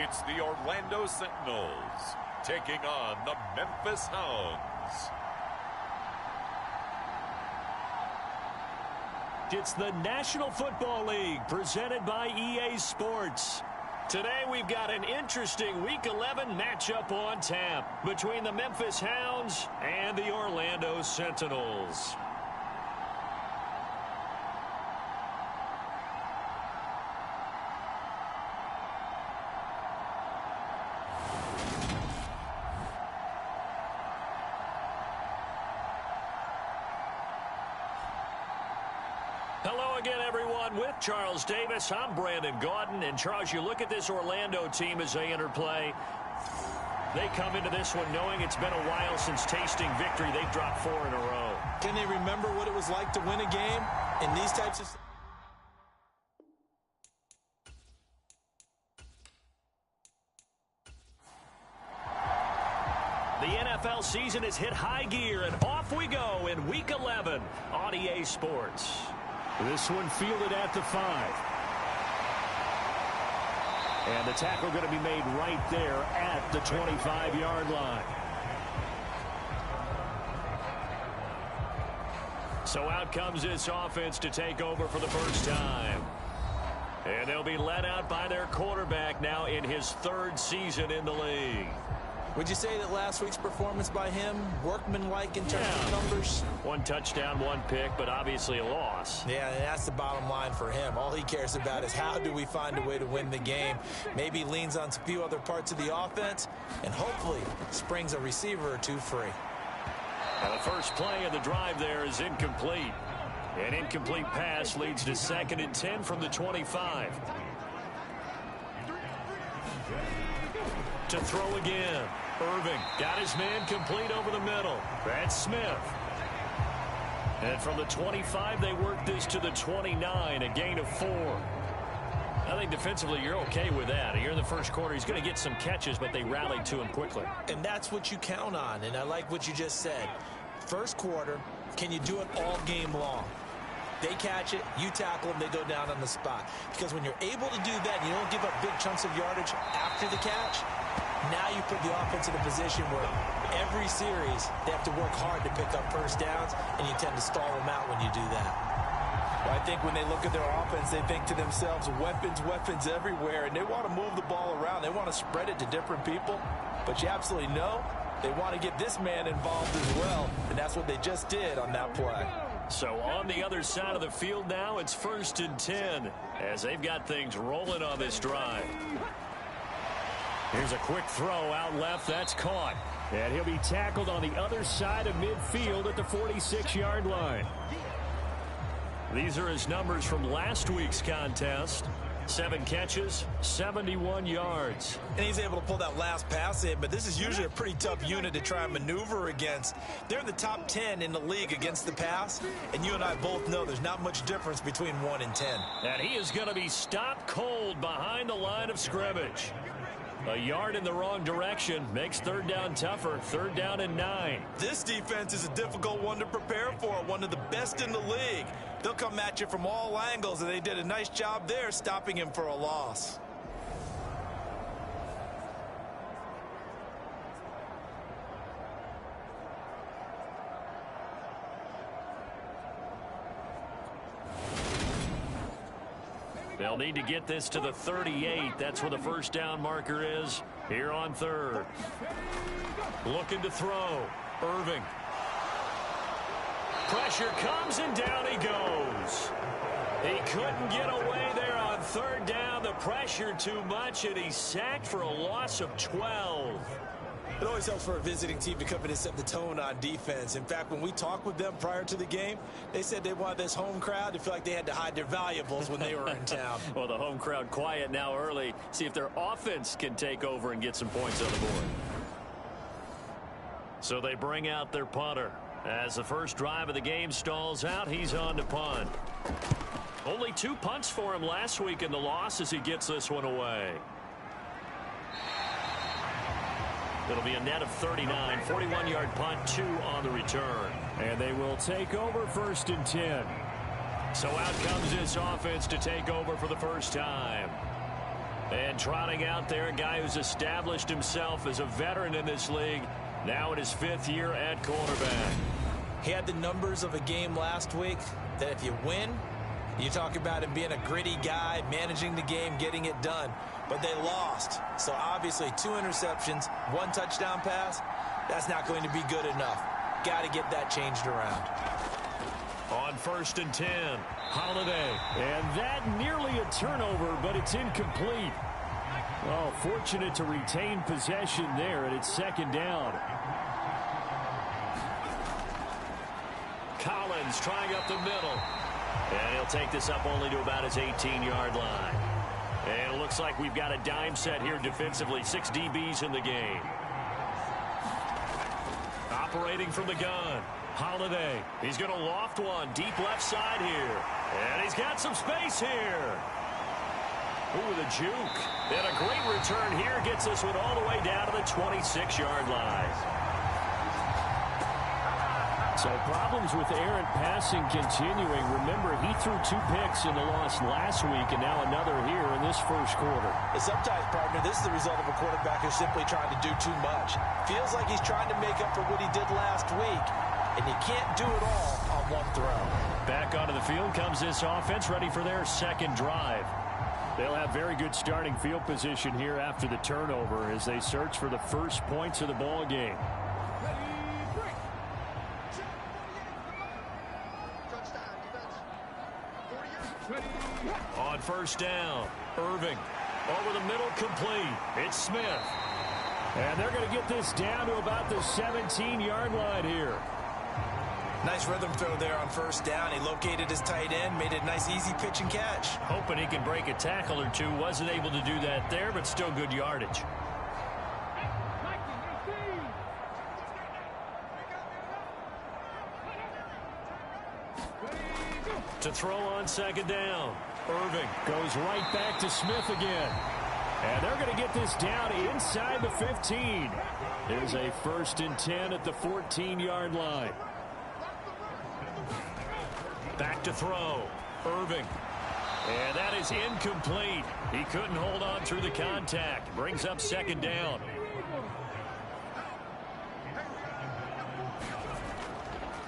It's the Orlando Sentinels taking on the Memphis Hounds. It's the National Football League presented by EA Sports. Today we've got an interesting Week 11 matchup on tap between the Memphis Hounds and the Orlando Sentinels. Hello again, everyone. With Charles Davis, I'm Brandon Gaudin. And, Charles, you look at this Orlando team as they enter play. They come into this one knowing it's been a while since tasting victory. They've dropped 4 in a row. Can they remember what it was like to win a game in these types of... The NFL season has hit high gear, and off we go in Week 11 on EA Sports. This one fielded at the 5. And the tackle going to be made right there at the 25-yard line. So out comes this offense to take over for the first time. And they'll be led out by their quarterback now in his 3rd season in the league. Would you say that last week's performance by him, workmanlike in terms of numbers? 1 touchdown, 1 pick, but obviously a loss. Yeah, and that's the bottom line for him. All he cares about is how do we find a way to win the game. Maybe leans on a few other parts of the offense, and hopefully springs a receiver or 2 free. Now the first play of the drive there is incomplete. An incomplete pass leads to 2nd and 10 from the 25. To throw again. Irving got his man complete over the middle. That's Smith. And from the 25, they work this to the 29, a gain of 4. I think defensively you're okay with that. Here in the first quarter, he's going to get some catches, but they rallied to him quickly. And that's what you count on, and I like what you just said. First quarter, can you do it all game long? They catch it, you tackle them, they go down on the spot. Because when you're able to do that, you don't give up big chunks of yardage after the catch, now you put the offense in a position where every series they have to work hard to pick up first downs, and you tend to stall them out when you do that. Well, I think when they look at their offense, they think to themselves, weapons everywhere, and they want to move the ball around. They want to spread it to different people, but you absolutely know they want to get this man involved as well, and that's what they just did on that play. So on the other side of the field now, it's 1st and 10 as they've got things rolling on this drive. Here's a quick throw out left. That's caught. And he'll be tackled on the other side of midfield at the 46-yard line. These are his numbers from last week's contest. 7 catches, 71 yards. And he's able to pull that last pass in, but this is usually a pretty tough unit to try and maneuver against. They're in the top 10 in the league against the pass, and you and I both know there's not much difference between 1 and 10. And he is going to be stopped cold behind the line of scrimmage. A yard in the wrong direction makes 3rd down tougher. 3rd down and 9. This defense is a difficult one to prepare for, one of the best in the league. They'll come at you from all angles, and they did a nice job there stopping him for a loss. They'll need to get this to the 38. That's where the first down marker is here on 3rd. Looking to throw. Irving. Pressure comes, and down he goes. He couldn't get away there on 3rd down. The pressure too much, and he's sacked for a loss of 12. It always helps for a visiting team to come in and set the tone on defense. In fact, when we talked with them prior to the game, they said they wanted this home crowd to feel like they had to hide their valuables when they were in town. Well, the home crowd quiet now early. See if their offense can take over and get some points on the board. So they bring out their punter. As the first drive of the game stalls out, he's on to punt. Only 2 punts for him last week in the loss as he gets this one away. It'll be a net of 39, 41-yard punt, 2 on the return. And they will take over 1st and 10. So out comes this offense to take over for the first time. And trotting out there, a guy who's established himself as a veteran in this league, now in his 5th year at quarterback. He had the numbers of a game last week that if you win, you talk about him being a gritty guy, managing the game, getting it done. But they lost. So obviously 2 interceptions, 1 touchdown pass, that's not going to be good enough. Got to get that changed around. On 1st and 10, Holiday. And that nearly a turnover, but it's incomplete. Well, fortunate to retain possession there, and it's 2nd down. Collins trying up the middle. And he'll take this up only to about his 18-yard line. And it looks like we've got a dime set here defensively. 6 DBs in the game. Operating from the gun. Holiday. He's going to loft one. Deep left side here. And he's got some space here. Ooh, the juke. And a great return here gets this one all the way down to the 26-yard line. So problems with errant passing continuing. Remember, he threw 2 picks in the loss last week and now another here in this first quarter. And sometimes, partner, this is the result of a quarterback who's simply trying to do too much. Feels like he's trying to make up for what he did last week, and you can't do it all on 1 throw. Back onto the field comes this offense, ready for their 2nd drive. They'll have very good starting field position here after the turnover as they search for the first points of the ball game. On 1st down, Irving. Over the middle, complete. It's Smith. And they're going to get this down to about the 17-yard line here. Nice rhythm throw there on 1st down. He located his tight end, made it a nice easy pitch and catch. Hoping he can break a tackle or 2. Wasn't able to do that there, but still good yardage. To throw on 2nd down. Irving goes right back to Smith again. And they're going to get this down inside the 15. There's a 1st and 10 at the 14-yard line. Back to throw. Irving. And that is incomplete. He couldn't hold on through the contact. Brings up 2nd down.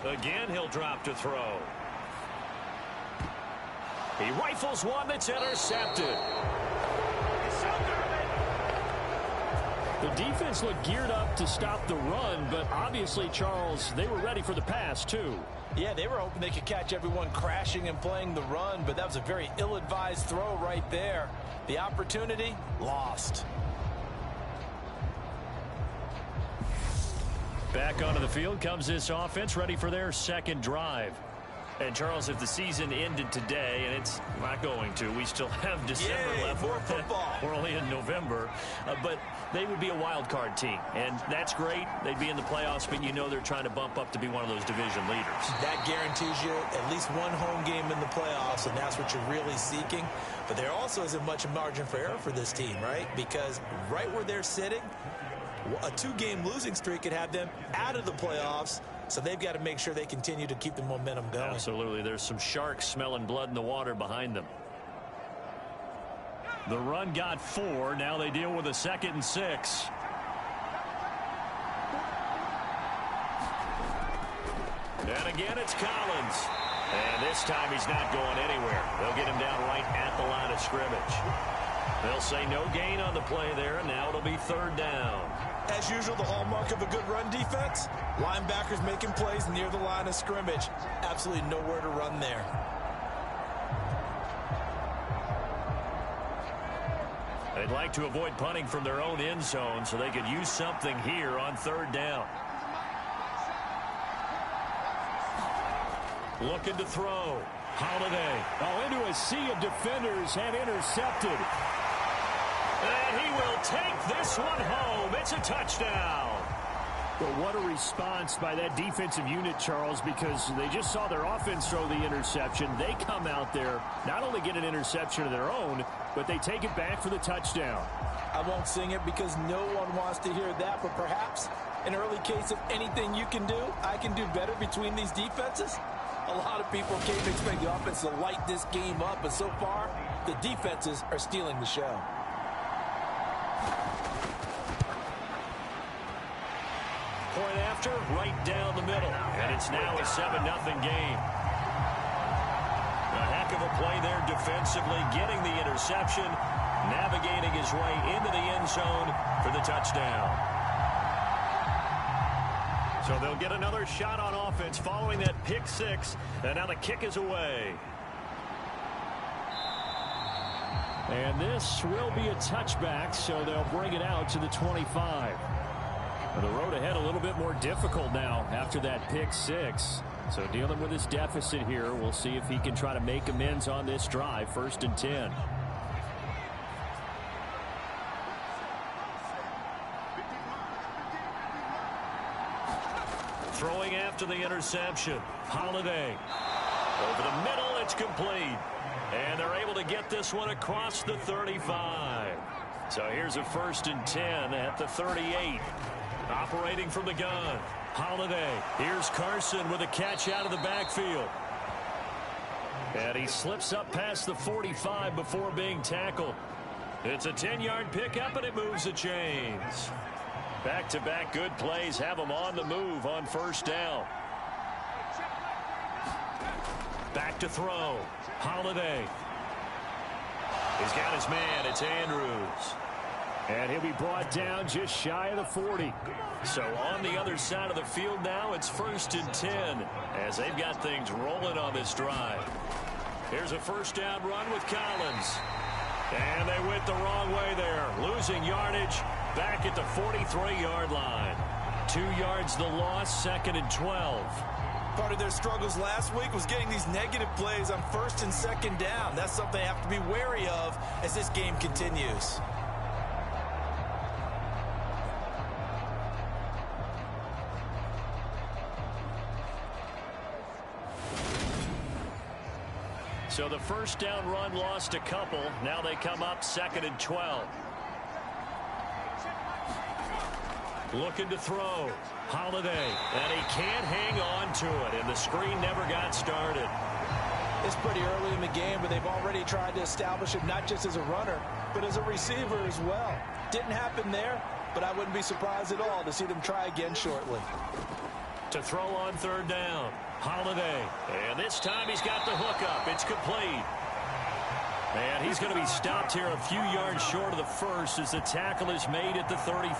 Again, he'll drop to throw. He rifles one that's intercepted. The defense looked geared up to stop the run, but obviously, Charles, they were ready for the pass, too. Yeah, they were hoping they could catch everyone crashing and playing the run, but that was a very ill-advised throw right there. The opportunity, lost. Back onto the field comes this offense, ready for their 2nd drive. And, Charles, if the season ended today, and it's not going to, we still have December left. More football. We're only in November. But they would be a wild card team, and that's great. They'd be in the playoffs, but you know they're trying to bump up to be one of those division leaders. That guarantees you at least 1 home game in the playoffs, and that's what you're really seeking. But there also isn't much margin for error for this team, right? Because right where they're sitting, a 2-game losing streak could have them out of the playoffs. So they've got to make sure they continue to keep the momentum going. Absolutely. There's some sharks smelling blood in the water behind them. The run got 4. Now they deal with a 2nd and 6. And again, it's Collins. And this time he's not going anywhere. They'll get him down right at the line of scrimmage. They'll say no gain on the play there, and now it'll be 3rd down. As usual, the hallmark of a good run defense, linebackers making plays near the line of scrimmage. Absolutely nowhere to run there. They'd like to avoid punting from their own end zone so they could use something here on 3rd down. Looking to throw. Holiday. Oh, into a sea of defenders and intercepted. And he will take this one home. It's a touchdown. Well, what a response by that defensive unit, Charles, because they just saw their offense throw the interception. They come out there, not only get an interception of their own, but they take it back for the touchdown. I won't sing it because no one wants to hear that, but perhaps an early case of anything you can do, I can do better between these defenses. A lot of people came to expect the offense to light this game up, but so far, the defenses are stealing the show. point after, right down the middle. And it's now a 7-0 game. A heck of a play there defensively, getting the interception, navigating his way into the end zone for the touchdown. So they'll get another shot on offense following that pick six, and now the kick is away. And this will be a touchback, so they'll bring it out to the 25. The road ahead a little bit more difficult now after that pick six. So dealing with his deficit here, we'll see if he can try to make amends on this drive. 1st and 10. Throwing after the interception. Holiday. Over the middle, it's complete. And they're able to get this one across the 35. So here's a 1st and 10 at the 38. Operating from the gun. Holiday. Here's Carson with a catch out of the backfield. And he slips up past the 45 before being tackled. It's a 10-yard pickup, and it moves the chains. Back-to-back good plays have him on the move on 1st down. Back to throw. Holiday. He's got his man. It's Andrews. And he'll be brought down just shy of the 40. So on the other side of the field now, it's 1st and 10 as they've got things rolling on this drive. Here's a 1st down run with Collins. And they went the wrong way there, losing yardage back at the 43-yard line. 2 yards the loss, 2nd and 12. Part of their struggles last week was getting these negative plays on 1st and 2nd down. That's something they have to be wary of as this game continues. So the 1st down run lost a couple. Now they come up 2nd and 12. Looking to throw. Holiday. And he can't hang on to it. And the screen never got started. It's pretty early in the game, but they've already tried to establish him not just as a runner, but as a receiver as well. Didn't happen there, but I wouldn't be surprised at all to see them try again shortly. To throw on 3rd down. Holiday. And this time he's got the hook up. It's complete. And he's going to be stopped here a few yards short of the 1st as the tackle is made at the 33.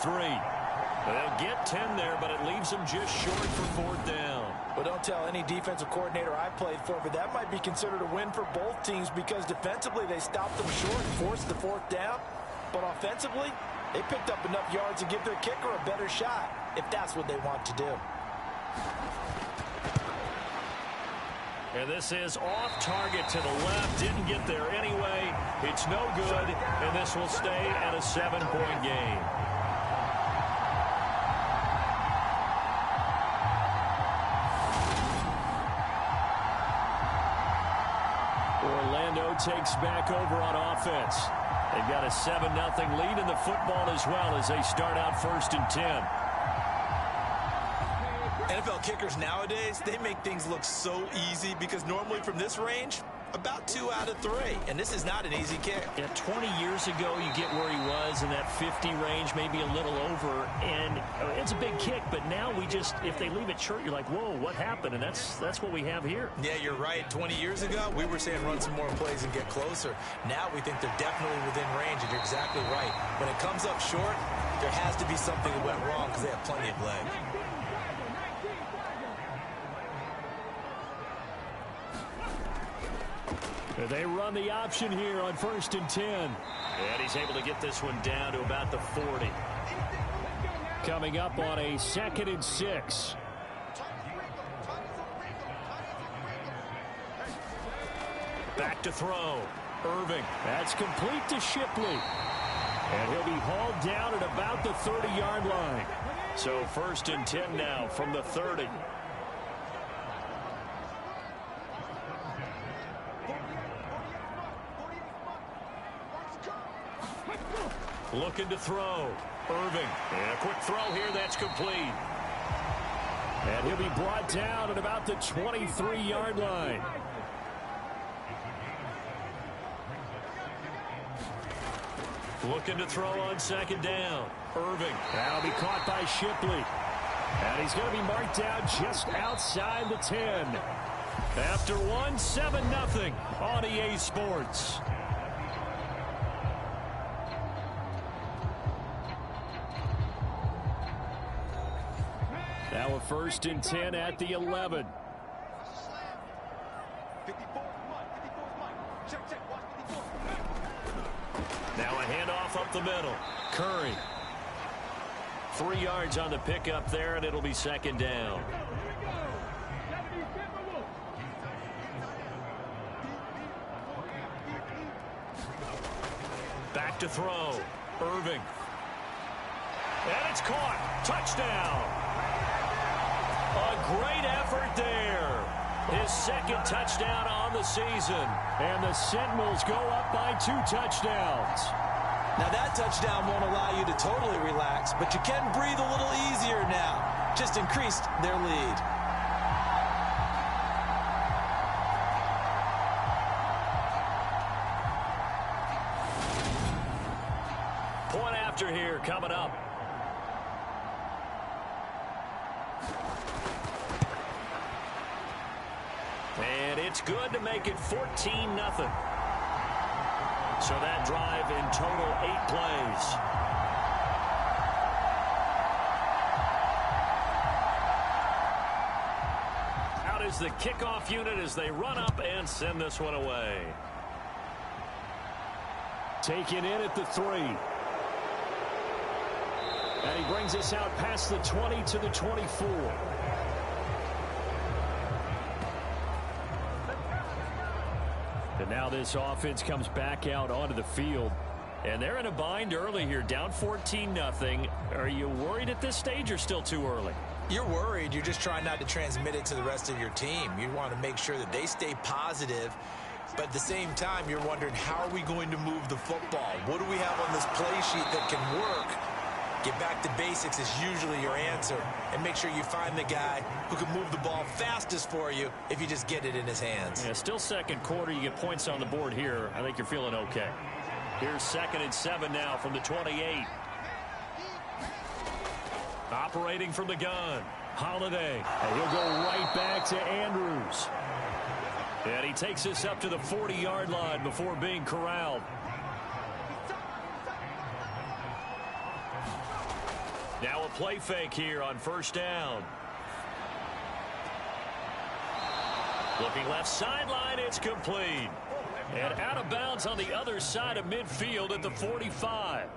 They'll get 10 there, but it leaves them just short for 4th down. Well, don't tell any defensive coordinator I played for, but that might be considered a win for both teams because defensively they stopped them short and forced the 4th down. But offensively, they picked up enough yards to give their kicker a better shot if that's what they want to do. And this is off target to the left. Didn't get there anyway. It's no good, and this will stay at a 7-point game. Orlando takes back over on offense. They've got a 7-0 lead in the football as well as they start out 1st and 10. NFL kickers nowadays, they make things look so easy because normally from this range, about 2 out of 3. And this is not an easy kick. Yeah, 20 years ago, you get where he was in that 50 range, maybe a little over. And it's a big kick, but now we just, if they leave it short, you're like, whoa, what happened? And that's what we have here. Yeah, you're right. 20 years ago, we were saying run some more plays and get closer. Now we think they're definitely within range, and you're exactly right. When it comes up short, there has to be something that went wrong because they have plenty of leg. They run the option here on 1st and 10. And he's able to get this one down to about the 40. Coming up on a 2nd and 6. Back to throw. Irving. That's complete to Shipley. And he'll be hauled down at about the 30-yard line. So 1st and 10 now from the 30. Looking to throw. Irving. And a quick throw here. That's complete. And he'll be brought down at about the 23-yard line. Looking to throw on 2nd down. Irving. That'll be caught by Shipley. And he's going to be marked down just outside the 10. After one, 7-0 on EA Sports. Now a 1st and 10 at the 11. Now a handoff up the middle. Curry. 3 yards on the pickup there, and it'll be 2nd down. Back to throw. Irving. And it's caught. Touchdown. A great effort there. His 2nd touchdown on the season. And the Sentinels go up by 2 touchdowns. Now that touchdown won't allow you to totally relax, but you can breathe a little easier now. Just increased their lead. Point after here coming up. And it's good to make it 14-0. So that drive in total 8 plays. Out is the kickoff unit as they run up and send this one away. Taken in at the 3. And he brings us out past the 20 to the 24. And now this offense comes back out onto the field. And they're in a bind early here, down 14-0. Are you worried at this stage or still too early? You're worried. You're just trying not to transmit it to the rest of your team. You want to make sure that they stay positive. But at the same time, you're wondering, how are we going to move the football? What do we have on this play sheet that can work? Get back to basics is usually your answer. And make sure you find the guy who can move the ball fastest for you if you just get it in his hands. Yeah, still 2nd quarter. You get points on the board here. I think you're feeling okay. Here's 2nd and 7 now from the 28. Operating from the gun. Holiday. And he'll go right back to Andrews. And he takes us up to the 40-yard line before being corralled. Now a play fake here on 1st down. Looking left sideline, it's complete. And out of bounds on the other side of midfield at the 45.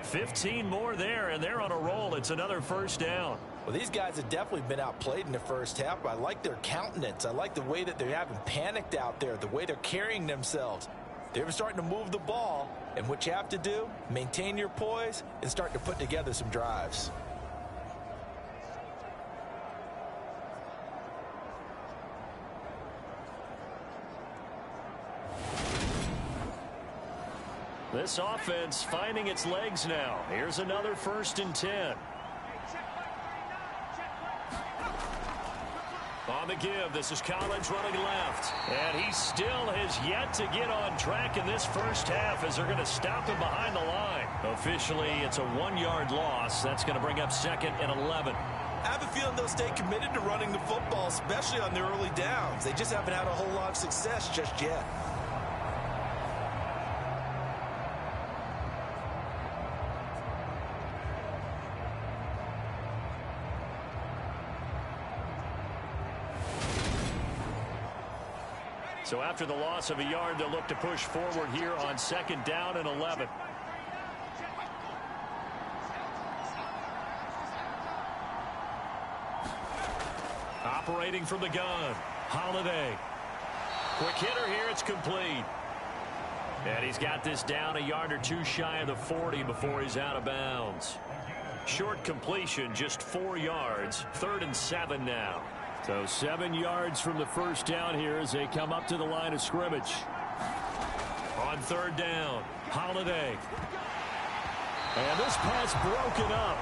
15 more there, and they're on a roll. It's another 1st down. Well, these guys have definitely been outplayed in the 1st half, but I like their countenance. I like the way that they haven't panicked out there, the way they're carrying themselves. They're starting to move the ball, and what you have to do, maintain your poise and start to put together some drives. This offense finding its legs now. Here's another 1st and 10. On the give, this is Collins running left. And he still has yet to get on track in this 1st half as they're going to stop him behind the line. Officially, it's a 1-yard loss. That's going to bring up 2nd and 11. I have a feeling they'll stay committed to running the football, especially on their early downs. They just haven't had a whole lot of success just yet. So after the loss of a yard, they'll look to push forward here on 2nd down and 11. Operating from the gun, Holiday. Quick hitter here, it's complete. And he's got this down a yard or 2 shy of the 40 before he's out of bounds. Short completion, just 4 yards. 3rd and 7 now. So 7 yards from the 1st down here as they come up to the line of scrimmage. On 3rd down, Holiday. And this pass broken up.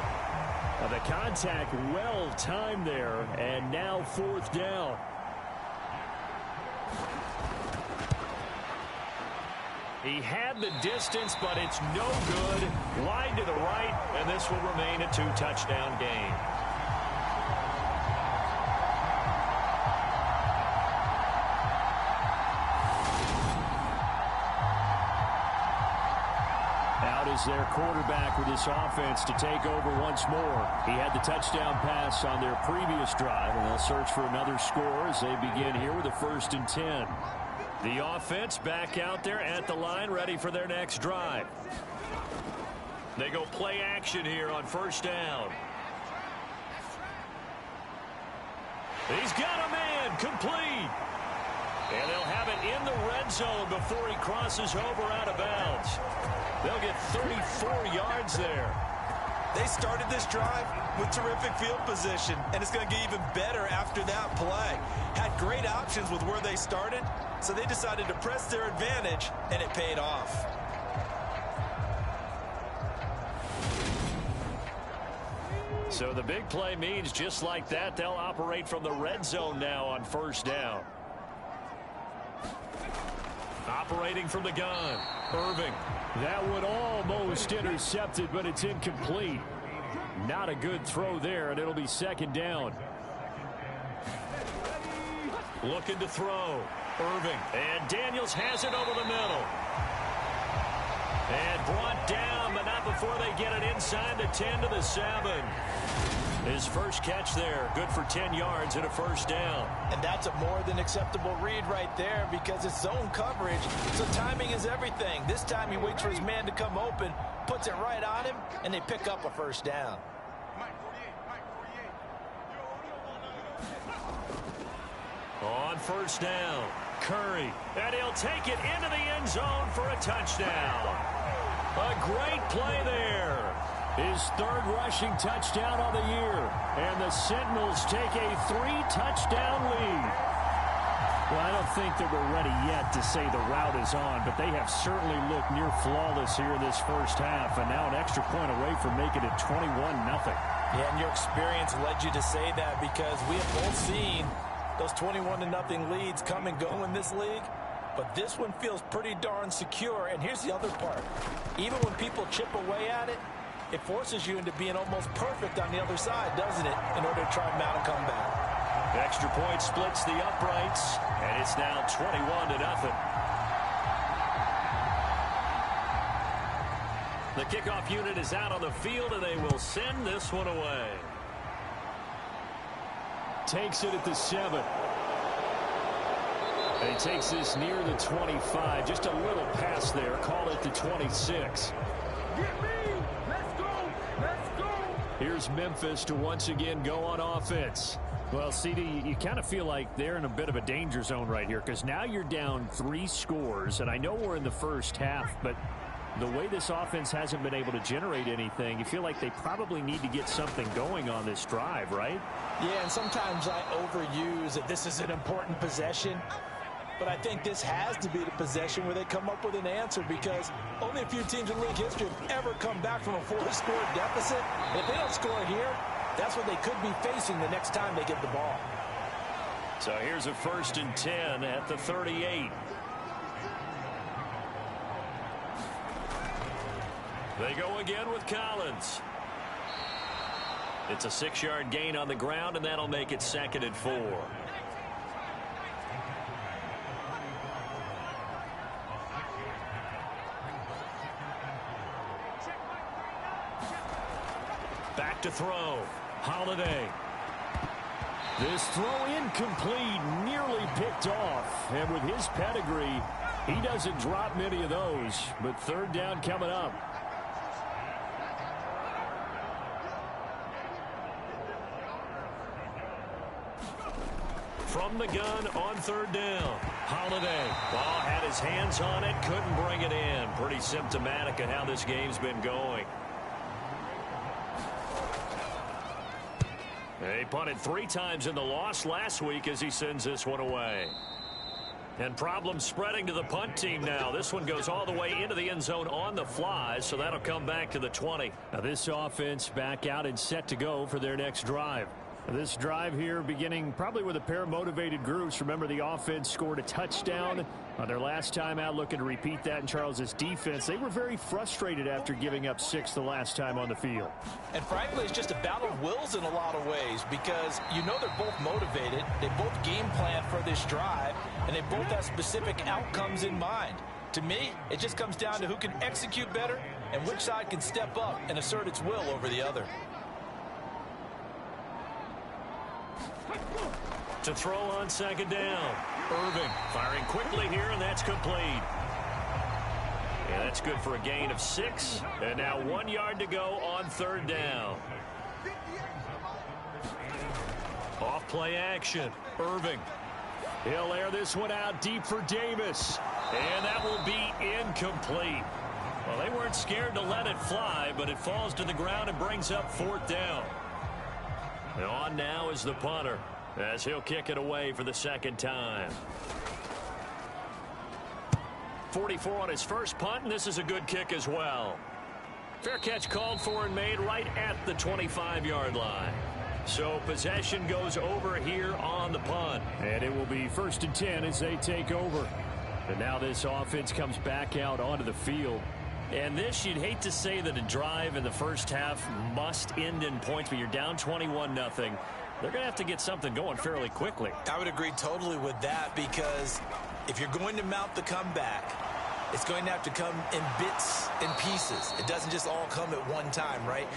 The contact well timed there, and now 4th down. He had the distance, but it's no good. Wide to the right, and this will remain a 2-touchdown game. is their quarterback with this offense to take over once more. He had the touchdown pass on their previous drive, and they'll search for another score as they begin here with a 1st and 10. The offense back out there at the line, ready for their next drive. They go play action here on 1st down. He's got a man complete. And they'll have it in the red zone before he crosses over out of bounds. They'll get 34 yards there. They started this drive with terrific field position, and it's going to get even better after that play. Had great options with where they started, so they decided to press their advantage, and it paid off. So the big play means just like that, they'll operate from the red zone now on 1st down. Operating from the gun, Irving. That one almost intercepted, but it's incomplete. Not a good throw there, and it'll be 2nd down. Looking to throw, Irving. And Daniels has it over the middle. And brought down, but not before they get it inside the 10 to the 7. His first catch there, good for 10 yards and a 1st down. And that's a more than acceptable read right there because it's zone coverage, so timing is everything. This time he waits for his man to come open, puts it right on him, and they pick up a 1st down. On 1st down, Curry, and he'll take it into the end zone for a touchdown. A great play there. His 3rd rushing touchdown on the year. And the Sentinels take a 3-touchdown lead. Well, I don't think that we're ready yet to say the route is on, but they have certainly looked near flawless here in this 1st half, and now an extra point away from making it 21-0. Yeah, and your experience led you to say that because we have both seen those 21-0 leads come and go in this league. But this one feels pretty darn secure. And here's the other part. Even when people chip away at it, it forces you into being almost perfect on the other side, doesn't it, in order to try and mount a comeback. Extra point splits the uprights, and it's now 21-0. The kickoff unit is out on the field, and they will send this one away. Takes it at the 7. And he takes this near the 25. Just a little pass there. Call it the 26. Here's Memphis to once again go on offense. Well, CD, you kind of feel like they're in a bit of a danger zone right here because now you're down 3 scores, and I know we're in the 1st half, but the way this offense hasn't been able to generate anything, you feel like they probably need to get something going on this drive, right? Yeah, and sometimes I overuse that this is an important possession. But I think this has to be the possession where they come up with an answer because only a few teams in league history have ever come back from a 4-score deficit. And if they don't score here, that's what they could be facing the next time they get the ball. So here's a 1st and 10 at the 38. They go again with Collins. It's a 6-yard gain on the ground, and that'll make it 2nd and 4. Back to throw. Holiday. This throw incomplete, nearly picked off. And with his pedigree, he doesn't drop many of those. But 3rd down coming up. From the gun on 3rd down. Holiday. Ball had his hands on it, couldn't bring it in. Pretty symptomatic of how this game's been going. They punted 3 times in the loss last week as he sends this one away. And problems spreading to the punt team now. This one goes all the way into the end zone on the fly, so that'll come back to the 20. Now this offense back out and set to go for their next drive. This drive here beginning probably with a pair of motivated groups. Remember, the offense scored a touchdown on their last time out, looking to repeat that in Charles's defense. They were very frustrated after giving up 6 the last time on the field. And frankly, it's just a battle of wills in a lot of ways because you know they're both motivated. They both game plan for this drive, and they both have specific outcomes in mind. To me, it just comes down to who can execute better and which side can step up and assert its will over the other. To throw on second down. Irving firing quickly here, and that's complete. Yeah, that's good for a gain of 6. And now 1 yard to go on third down. Off play action. Irving. He'll air this one out deep for Davis. And that will be incomplete. Well, they weren't scared to let it fly, but it falls to the ground and brings up fourth down. And on now is the punter, as he'll kick it away for the second time. 44 on his first punt, and this is a good kick as well. Fair catch called for and made right at the 25-yard line. So possession goes over here on the punt. And it will be 1st and 10 as they take over. And now this offense comes back out onto the field. And this, you'd hate to say that a drive in the first half must end in points, but you're down 21-0. They're going to have to get something going fairly quickly. I would agree totally with that, because if you're going to mount the comeback, it's going to have to come in bits and pieces. It doesn't just all come at one time, right?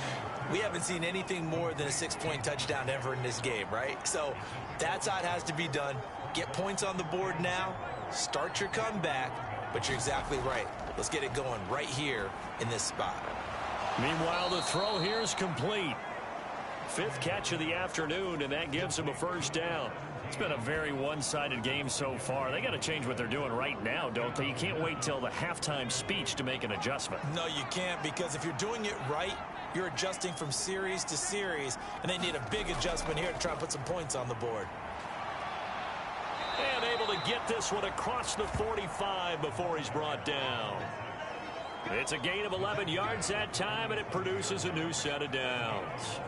We haven't seen anything more than a 6-point touchdown ever in this game, right? So that's how it has to be done. Get points on the board now. Start your comeback. But you're exactly right. Let's get it going right here in this spot. Meanwhile, the throw here is complete. 5th catch of the afternoon, and that gives him a first down. It's been a very one-sided game so far. They got to change what they're doing right now, don't they? You can't wait till the halftime speech to make an adjustment. No, you can't, because if you're doing it right, you're adjusting from series to series, and they need a big adjustment here to try and put some points on the board. And able to get this one across the 45 before he's brought down. It's a gain of 11 yards that time, and it produces a new set of downs.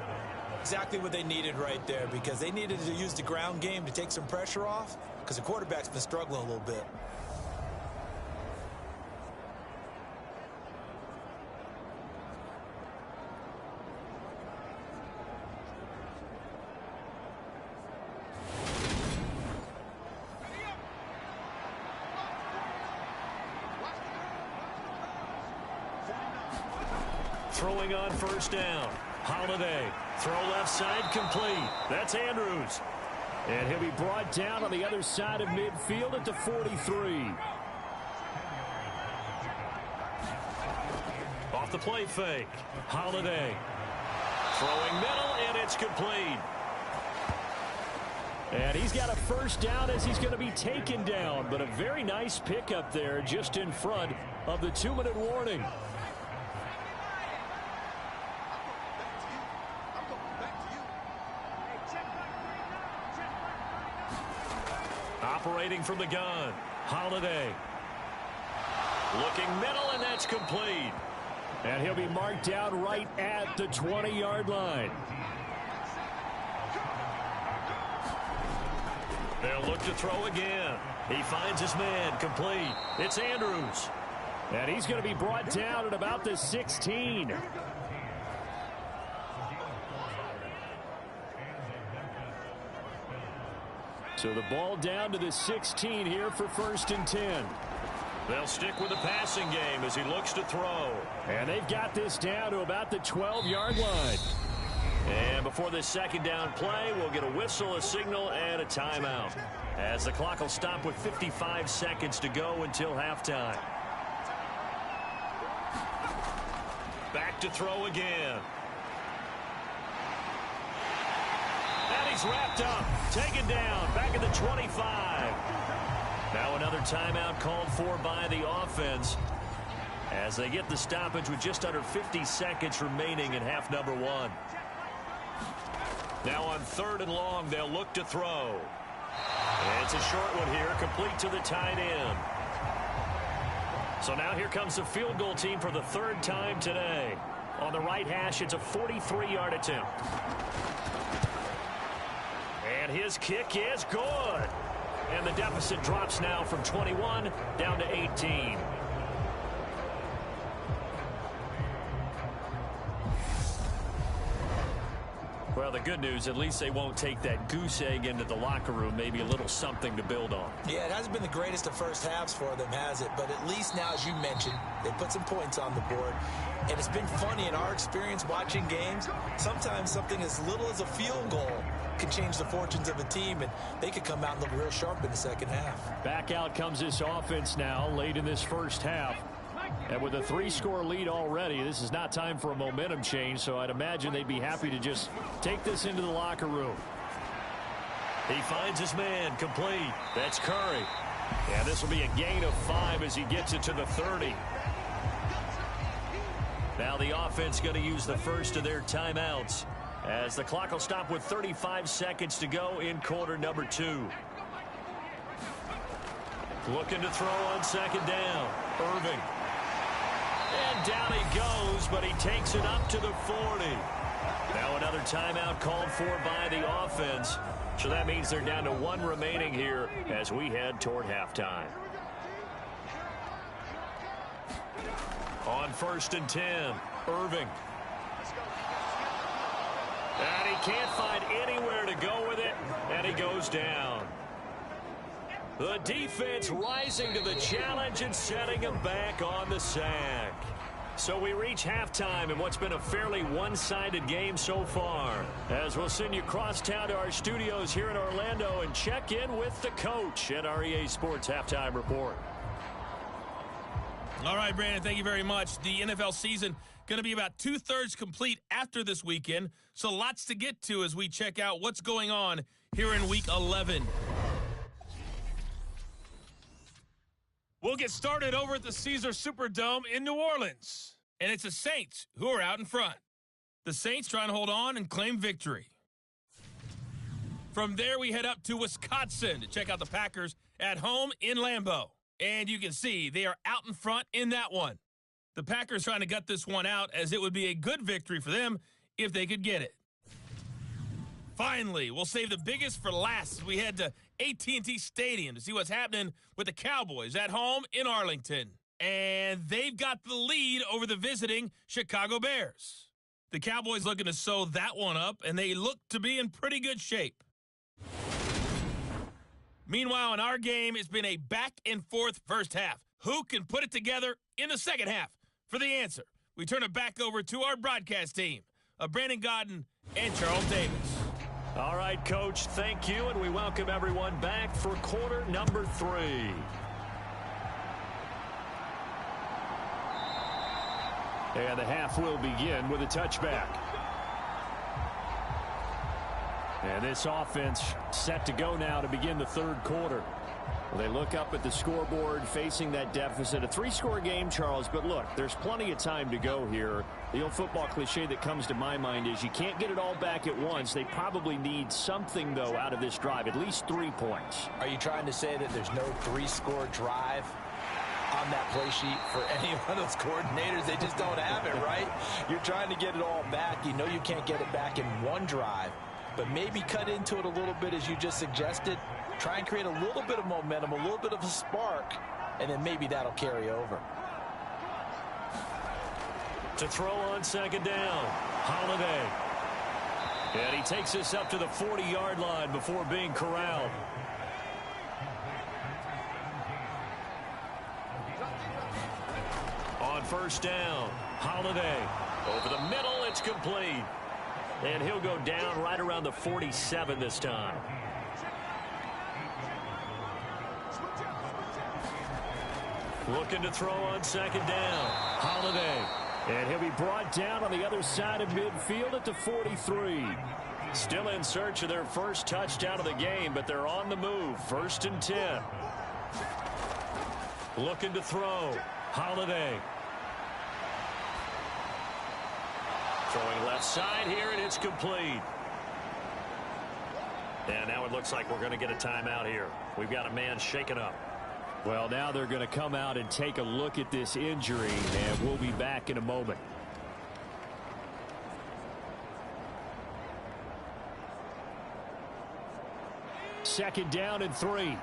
Exactly what they needed right there, because they needed to use the ground game to take some pressure off, because the quarterback's been struggling a little bit. Throwing on first down. Holiday. Throw left side complete. That's Andrews. And he'll be brought down on the other side of midfield at the 43. Off the play fake. Holiday. Throwing middle, and it's complete. And he's got a first down as he's going to be taken down. But a very nice pickup there just in front of the 2-minute warning. Operating from the gun. Holiday. Looking middle, and that's complete. And he'll be marked down right at the 20-yard line. They'll look to throw again. He finds his man. Complete. It's Andrews. And he's going to be brought down at about the 16. So the ball down to the 16 here for 1st and 10. They'll stick with the passing game as he looks to throw. And they've got this down to about the 12-yard line. And before this second down play, we'll get a whistle, a signal, and a timeout, as the clock will stop with 55 seconds to go until halftime. Back to throw again. And he's wrapped up, taken down, back at the 25. Now another timeout called for by the offense as they get the stoppage with just under 50 seconds remaining in half number 1. Now on 3rd and long, they'll look to throw. And it's a short one here, complete to the tight end. So now here comes the field goal team for the 3rd time today. On the right hash, it's a 43-yard attempt. And his kick is good. And the deficit drops now from 21 down to 18. Well, the good news, at least they won't take that goose egg into the locker room, maybe a little something to build on. Yeah, it hasn't been the greatest of first halves for them, has it? But at least now, as you mentioned, they put some points on the board. And it's been funny in our experience watching games. Sometimes something as little as a field goal can change the fortunes of a team, and they could come out and look real sharp in the second half. Back out comes this offense now late in this first half. And with a 3-score lead already, this is not time for a momentum change, so I'd imagine they'd be happy to just take this into the locker room. He finds his man complete. That's Curry. And this will be a gain of 5 as he gets it to the 30. Now the offense going to use the first of their timeouts as the clock will stop with 35 seconds to go in quarter number 2. Looking to throw on second down. Irving. And down he goes, but he takes it up to the 40. Now another timeout called for by the offense. So that means they're down to 1 remaining here as we head toward halftime. On 1st and 10, Irving. And he can't find anywhere to go with it, and he goes down. The defense rising to the challenge and setting him back on the sack. So we reach halftime in what's been a fairly one-sided game so far. As we'll send you cross town to our studios here in Orlando and check in with the coach at our EA Sports Halftime Report. All right, Brandon, thank you very much. The NFL season going to be about 2/3 complete after this weekend, so lots to get to as we check out what's going on here in Week 11. We'll get started over at the Caesars Superdome in New Orleans, and it's the Saints who are out in front. The Saints trying to hold on and claim victory. From there, we head up to Wisconsin to check out the Packers at home in Lambeau. And you can see they are out in front in that one. The Packers trying to gut this one out as it would be a good victory for them if they could get it. Finally, we'll save the biggest for last as we head to AT&T Stadium to see what's happening with the Cowboys at home in Arlington. And they've got the lead over the visiting Chicago Bears. The Cowboys looking to sew that one up, and they look to be in pretty good shape. Meanwhile, in our game, it's been a back-and-forth first half. Who can put it together in the second half? For the answer, we turn it back over to our broadcast team of Brandon Godden and Charles Davis. All right, Coach, thank you, and we welcome everyone back for quarter number 3. And the half will begin with a touchback. And this offense set to go now to begin the third quarter. Well, they look up at the scoreboard facing that deficit. A 3-score game, Charles, but look, there's plenty of time to go here. The old football cliche that comes to my mind is you can't get it all back at once. They probably need something, though, out of this drive, at least 3 points. Are you trying to say that there's no 3-score drive on that play sheet for any one of those coordinators? They just don't have it, right? You're trying to get it all back. You know you can't get it back in one drive, but maybe cut into it a little bit as you just suggested. Try and create a little bit of momentum, a little bit of a spark, and then maybe that'll carry over. To throw on second down, Holiday. And he takes this up to the 40-yard line before being corralled. On first down, Holiday. Over the middle, it's complete. And he'll go down right around the 47 this time. Looking to throw on second down, Holiday. And he'll be brought down on the other side of midfield at the 43. Still in search of their first touchdown of the game, but they're on the move. 1st and 10. Looking to throw, Holiday. Throwing left side here, and it's complete. And now it looks like we're going to get a timeout here. We've got a man shaken up. Well, now they're going to come out and take a look at this injury, and we'll be back in a moment. Second down and 3.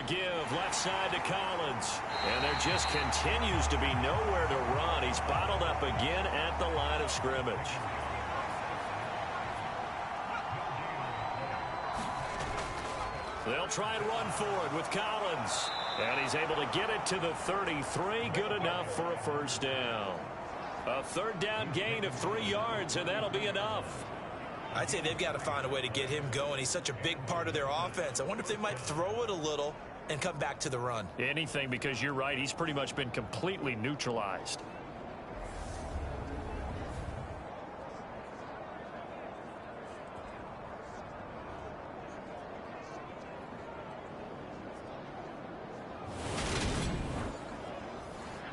a give left side to Collins. And there just continues to be nowhere to run. He's bottled up again at the line of scrimmage. They'll try and run forward with Collins. And he's able to get it to the 33. Good enough for a first down. A third down gain of 3 yards, and that'll be enough. I'd say they've got to find a way to get him going. He's such a big part of their offense. I wonder if they might throw it a little and come back to the run. Anything, because you're right. He's pretty much been completely neutralized.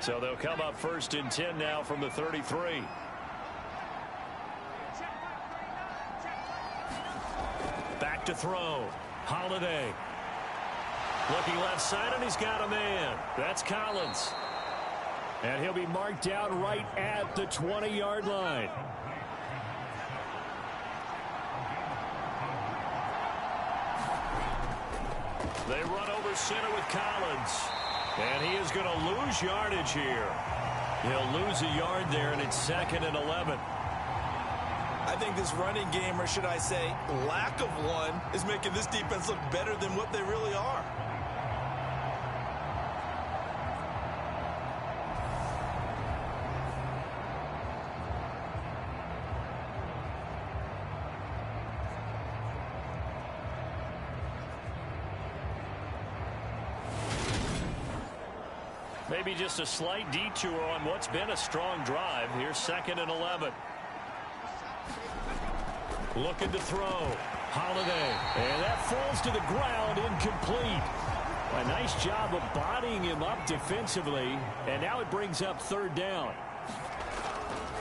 So they'll come up 1st and 10 now from the 33. Back to throw. Holiday. Looking left side, and he's got a man. That's Collins. And he'll be marked down right at the 20-yard line. They run over center with Collins. And he is going to lose yardage here. He'll lose a yard there, and it's 2nd and 11. I think this running game, or should I say lack of one, is making this defense look better than what they really are. Maybe just a slight detour on what's been a strong drive. Here's 2nd and 11. Looking to throw. Holiday. And that falls to the ground, incomplete. A nice job of bodying him up defensively. And now it brings up 3rd down.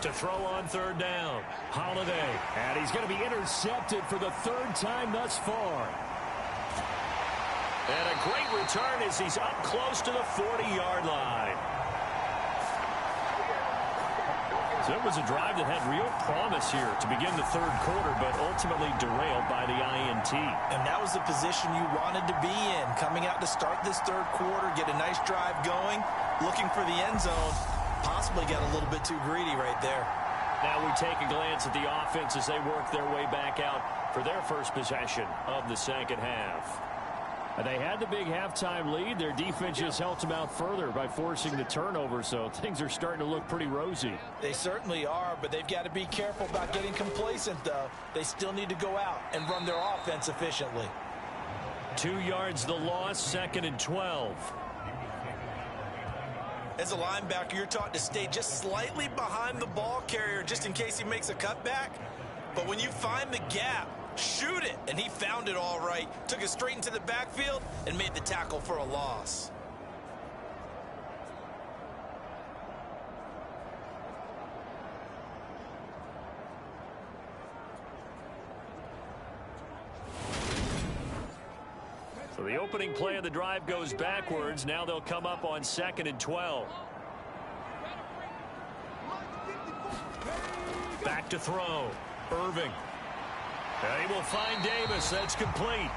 To throw on 3rd down. Holiday. And he's going to be intercepted for the 3rd time thus far. And a great return as he's up close to the 40-yard line. So it was a drive that had real promise here to begin the 3rd quarter, but ultimately derailed by the INT. And that was the position you wanted to be in, coming out to start this 3rd quarter, get a nice drive going, looking for the end zone, possibly got a little bit too greedy right there. Now we take a glance at the offense as they work their way back out for their first possession of the 2nd half. They had the big halftime lead. Their defense just helped them out further by forcing the turnover, so things are starting to look pretty rosy. They certainly are, but they've got to be careful about getting complacent, though. They still need to go out and run their offense efficiently. 2 yards the loss, 2nd and 12. As a linebacker, you're taught to stay just slightly behind the ball carrier just in case he makes a cutback. But when you find the gap, shoot it, and he found it all right. Took it straight into the backfield and made the tackle for a loss. So the opening play of the drive goes backwards. Now they'll come up on 2nd and 12. Back to throw. Irving. And he will find Davis. That's complete.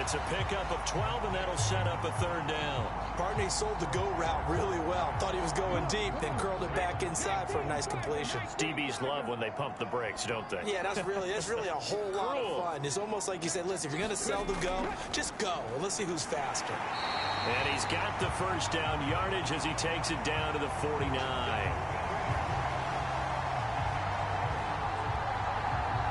It's a pickup of 12, and that'll set up a 3rd down. Partner sold the go route really well. Thought he was going deep, then curled it back inside for a nice completion. DBs love when they pump the brakes, don't they? Yeah, that's really a whole lot of fun. It's almost like you said, listen, if you're going to sell the go, just go. Let's see who's faster. And he's got the first down yardage as he takes it down to the 49.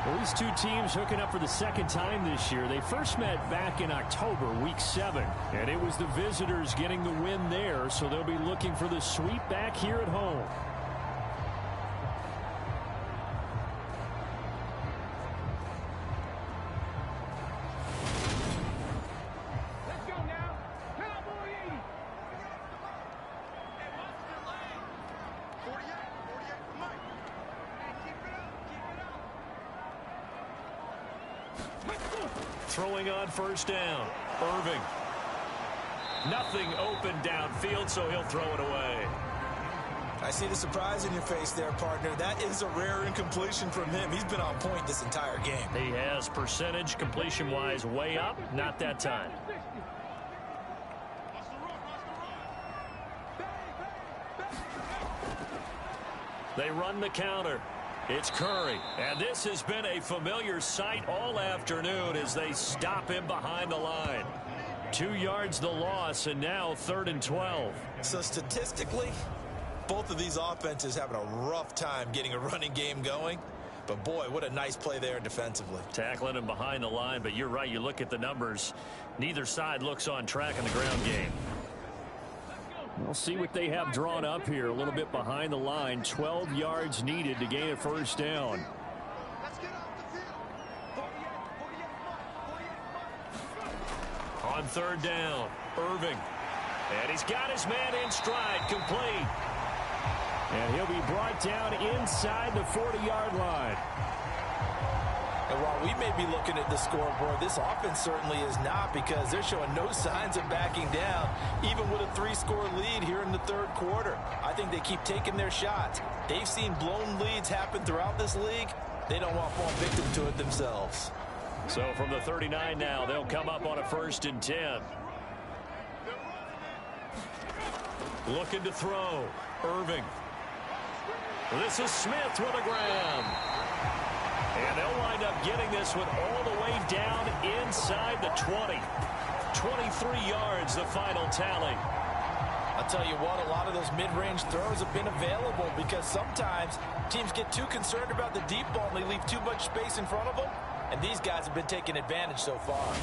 Well, these two teams hooking up for the 2nd time this year. They first met back in October, week 7, and it was the visitors getting the win there, so they'll be looking for the sweep back here at home. Let's go now. Cowboys! Throwing on first down. Irving. Nothing open downfield, so he'll throw it away. I see the surprise in your face there, partner. That is a rare incompletion from him. He's been on point this entire game. He has percentage completion-wise way up. Not that time. They run the counter. It's Curry. And this has been a familiar sight all afternoon as they stop him behind the line. 2 yards the loss, and now 3rd and 12. So statistically, both of these offenses having a rough time getting a running game going. But, boy, what a nice play there defensively. Tackling him behind the line, but you're right. You look at the numbers. Neither side looks on track in the ground game. We'll see what they have drawn up here. A little bit behind the line. 12 yards needed to gain a first down. On 3rd down, Irving. And he's got his man in stride, complete. And he'll be brought down inside the 40-yard line. And while we may be looking at the scoreboard, this offense certainly is not, because they're showing no signs of backing down, even with a 3-score lead here in the 3rd quarter. I think they keep taking their shots. They've seen blown leads happen throughout this league. They don't want to fall victim to it themselves. So from the 39 now, they'll come up on a 1st and 10. Looking to throw. Irving. This is Smith with a grab. And they'll wind up getting this one all the way down inside the 20. 23 yards, the final tally. I'll tell you what, a lot of those mid-range throws have been available, because sometimes teams get too concerned about the deep ball and they leave too much space in front of them. And these guys have been taking advantage so far.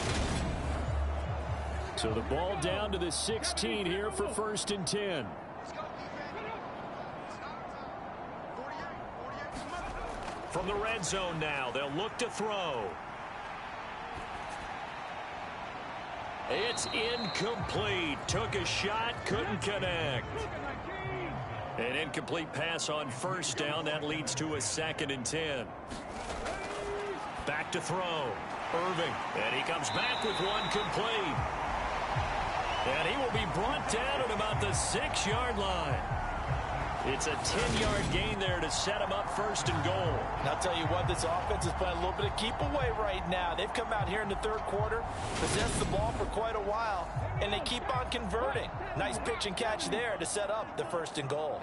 So the ball down to the 16 here for 1st and 10. From the red zone now, they'll look to throw. It's incomplete. Took a shot, couldn't connect. An incomplete pass on 1st down. That leads to a 2nd and 10. Back to throw. Irving. And he comes back with one complete. And he will be brought down at about the 6-yard line. It's a 10-yard gain there to set him up 1st and goal. And I'll tell you what, this offense is playing a little bit of keep away right now. They've come out here in the 3rd quarter, possessed the ball for quite a while, and they keep on converting. Nice pitch and catch there to set up the 1st and goal.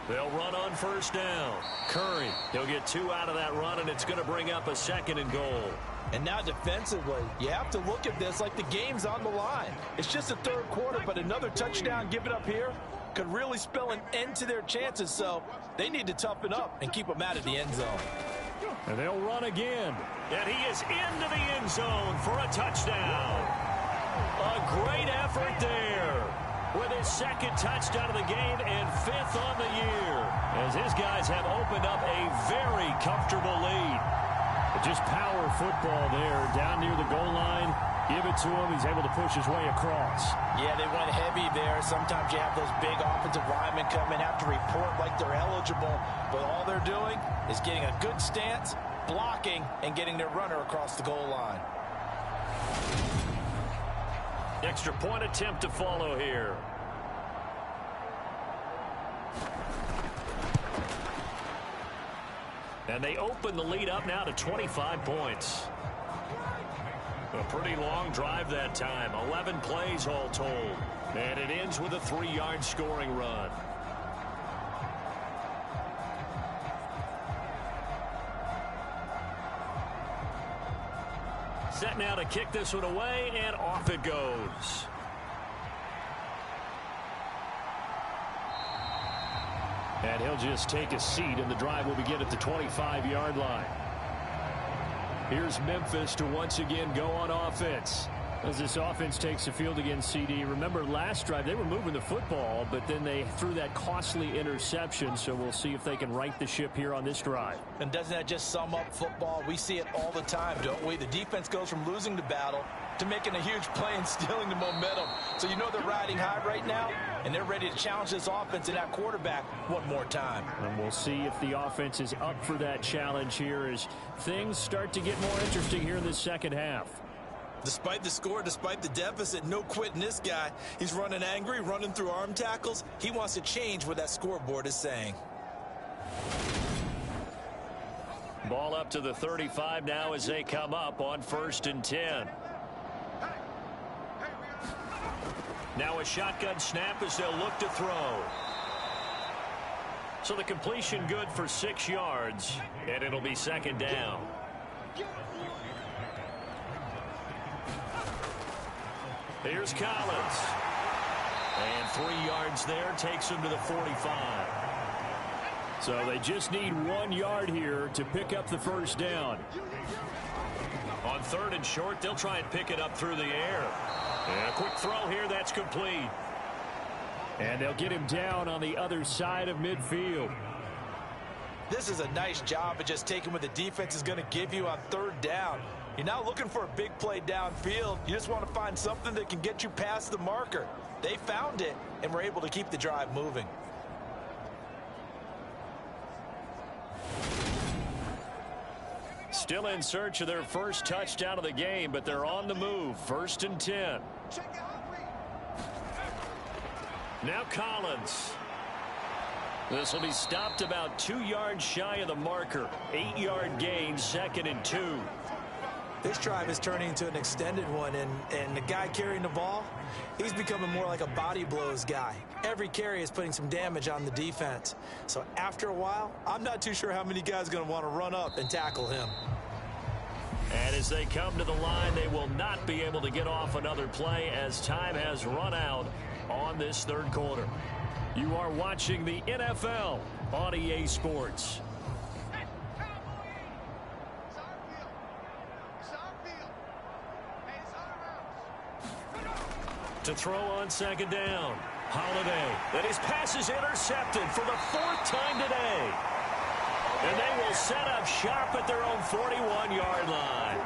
They'll run on 1st down. Curry, he'll get 2 out of that run, and it's going to bring up a 2nd and goal. And now defensively, you have to look at this like the game's on the line. It's just the 3rd quarter, but another touchdown given up here could really spell an end to their chances. So they need to toughen up and keep them out of the end zone. And they'll run again. And he is into the end zone for a touchdown. A great effort there, with his 2nd touchdown of the game and 5th on the year, as his guys have opened up a very comfortable lead. Just power football there, down near the goal line. Give it to him. He's able to push his way across. Yeah, they went heavy there. Sometimes you have those big offensive linemen come and have to report like they're eligible, but all they're doing is getting a good stance, blocking, and getting their runner across the goal line. Extra point attempt to follow here. And they open the lead up now to 25 points. A pretty long drive that time. 11 plays all told. And it ends with a 3-yard scoring run. Set now to kick this one away, and off it goes. And he'll just take a seat, and the drive will begin at the 25-yard line. Here's Memphis to once again go on offense. As this offense takes the field against CD, remember last drive they were moving the football, but then they threw that costly interception, so we'll see if they can right the ship here on this drive. And doesn't that just sum up football? We see it all the time, don't we? The defense goes from losing the battle to making a huge play and stealing the momentum. So you know they're riding high right now, and they're ready to challenge this offense and that quarterback one more time. And we'll see if the offense is up for that challenge here as things start to get more interesting here in this second half. Despite the score, despite the deficit, no quitting this guy. He's running angry, running through arm tackles. He wants to change what that scoreboard is saying. Ball up to the 35 now as they come up on 1st and 10. Now a shotgun snap as they'll look to throw. So the completion good for 6 yards, and it'll be second down. Here's Collins. And 3 yards there takes him to the 45. So they just need 1 yard here to pick up the first down. On 3rd and short, they'll try and pick it up through the air. And a quick throw here, that's complete. And they'll get him down on the other side of midfield. This is a nice job of just taking what the defense is going to give you on 3rd down. You're not looking for a big play downfield. You just want to find something that can get you past the marker. They found it and were able to keep the drive moving. Still in search of their first touchdown of the game, but they're on the move. 1st and 10. Now Collins. This will be stopped about 2 yards shy of the marker. 8-yard gain, 2nd and 2. This drive is turning into an extended one, and the guy carrying the ball, he's becoming more like a body blows guy. Every carry is putting some damage on the defense. So after a while, I'm not too sure how many guys are going to want to run up and tackle him. And as they come to the line, they will not be able to get off another play as time has run out on this 3rd quarter. You are watching the NFL on EA Sports. To throw on 2nd down. Holiday. And his pass is intercepted for the 4th time today. And they will set up shop at their own 41-yard line.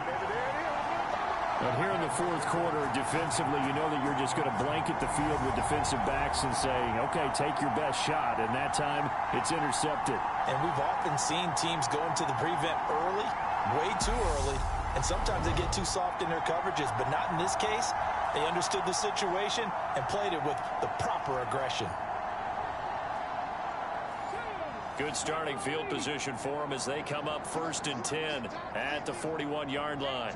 But here in the 4th quarter, defensively, you know that you're just going to blanket the field with defensive backs and say, okay, take your best shot. And that time, it's intercepted. And we've often seen teams go into the prevent early, way too early, and sometimes they get too soft in their coverages. But not in this case. They understood the situation and played it with the proper aggression. Good starting field position for them as they come up 1st and 10 at the 41-yard line.